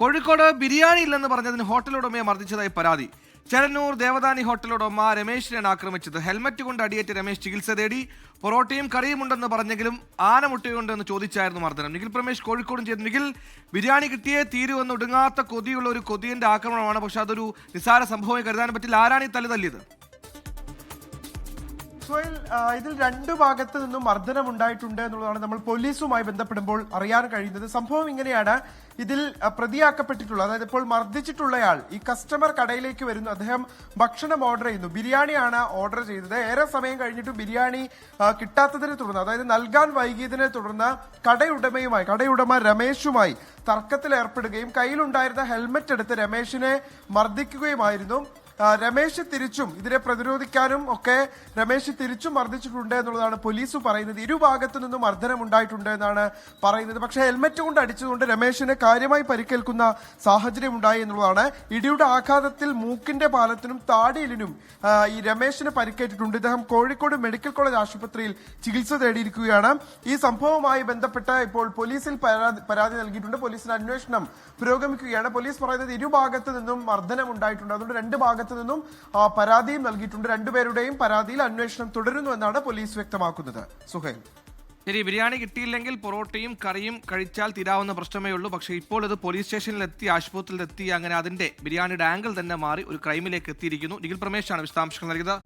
കോഴിക്കോട് ബിരിയാണി ഇല്ലെന്ന് പറഞ്ഞതിന് ഹോട്ടൽ ഉടമയെ മർദ്ദിച്ചതായി പരാതി. ചെരന്നൂർ ദേവദാനി ഹോട്ടൽ ഉടമ രമേശിനെയാണ് ആക്രമിച്ചത്. ഹെൽമറ്റ് കൊണ്ട് അടിയേറ്റ് രമേശ് ചികിത്സ തേടി. പൊറോട്ടയും കറിയും ഉണ്ടെന്ന് പറഞ്ഞെങ്കിലും ആനമുട്ടയുണ്ടെന്ന് ചോദിച്ചായിരുന്നു മർദ്ദനം. നിഖിൽ പ്രമേശ് കോഴിക്കോടും ചെയ്തു. നിഖിൽ, ബിരിയാണി കിട്ടിയേ തീരുവെന്ന് ഒടുങ്ങാത്ത കൊതിയുള്ള ഒരു കൊതിയന്റെ ആക്രമണമാണ്. പക്ഷെ അതൊരു നിസ്സാര സംഭവമായി കരുതാൻ പറ്റില്ല. ആരാണ് ഈ തല്ലിയത്? ഇതിൽ രണ്ടു ഭാഗത്ത് നിന്നും മർദ്ദനം ഉണ്ടായിട്ടുണ്ട് എന്നുള്ളതാണ് നമ്മൾ പോലീസുമായി ബന്ധപ്പെടുമ്പോൾ അറിയാൻ കഴിയുന്നത്. സംഭവം ഇങ്ങനെയാണ്. ഇതിൽ പ്രതിയാക്കപ്പെട്ടിട്ടുള്ള, അതായത് ഇപ്പോൾ മർദ്ദിച്ചിട്ടുള്ളയാൾ ഈ കസ്റ്റമർ കടയിലേക്ക് വരുന്നു. അദ്ദേഹം ഭക്ഷണം ഓർഡർ ചെയ്യുന്നു. ബിരിയാണിയാണ് ഓർഡർ ചെയ്തത്. ഏറെ സമയം കഴിഞ്ഞിട്ട് ബിരിയാണി കിട്ടാത്തതിനെ തുടർന്ന്, അതായത് നൽകാൻ വൈകിയതിനെ തുടർന്ന് കടയുടമ രമേശുമായി തർക്കത്തിൽ ഏർപ്പെടുകയും കയ്യിലുണ്ടായിരുന്ന ഹെൽമറ്റ് എടുത്ത് രമേശിനെ മർദ്ദിക്കുകയുമായിരുന്നു. രമേശ് തിരിച്ചും ഇതിനെ പ്രതിരോധിക്കാനും ഒക്കെ രമേശ് തിരിച്ചും മർദ്ദിച്ചിട്ടുണ്ട് എന്നുള്ളതാണ് പോലീസ് പറയുന്നത്. ഇരുഭാഗത്തു നിന്നും മർദ്ദനം ഉണ്ടായിട്ടുണ്ട് എന്നാണ് പറയുന്നത്. പക്ഷേ ഹെൽമറ്റ് കൊണ്ട് അടിച്ചതുകൊണ്ട് രമേശിന് കാര്യമായി പരിക്കേൽക്കുന്ന സാഹചര്യം ഉണ്ടായി എന്നുള്ളതാണ്. ഇടിയുടെ ആഘാതത്തിൽ മൂക്കിന്റെ പാലത്തിനും താടിയിലിനും ഈ രമേശിന് പരിക്കേറ്റിട്ടുണ്ട്. ഇദ്ദേഹം കോഴിക്കോട് മെഡിക്കൽ കോളേജ് ആശുപത്രിയിൽ ചികിത്സ തേടിയിരിക്കുകയാണ്. ഈ സംഭവവുമായി ബന്ധപ്പെട്ട് ഇപ്പോൾ പോലീസിൽ പരാതി നൽകിയിട്ടുണ്ട്. പോലീസിന് അന്വേഷണം പുരോഗമിക്കുകയാണ്. പോലീസ് പറയുന്നത് ഇരുഭാഗത്തു നിന്നും മർദ്ദനം ഉണ്ടായിട്ടുണ്ട്. അതുകൊണ്ട് രണ്ട് ഭാഗത്ത് നിന്നും പരാതിയും നൽകിയിട്ടുണ്ട്. രണ്ടുപേരുടെയും പരാതിയിൽ അന്വേഷണം തുടരുന്നു എന്നാണ് പോലീസ് വ്യക്തമാക്കുന്നത്. സുഹേൽ, ശരി, ബിരിയാണി കിട്ടിയില്ലെങ്കിൽ പൊറോട്ടയും കറിയും കഴിച്ചാൽ തീരാവുന്ന പ്രശ്നമേ ഉള്ളൂ. പക്ഷേ ഇപ്പോൾ ഇത് പോലീസ് സ്റ്റേഷനിലെത്തി, ആശുപത്രിയിലെത്തി, അങ്ങനെ അതിന്റെ ബിരിയാണിയുടെ ആംഗിൾ തന്നെ മാറി ഒരു ക്രൈമിലേക്ക് എത്തിയിരിക്കുന്നു. നിഖിൽ പ്രമേശാണ് വിശദാംശങ്ങൾ നൽകിയത്.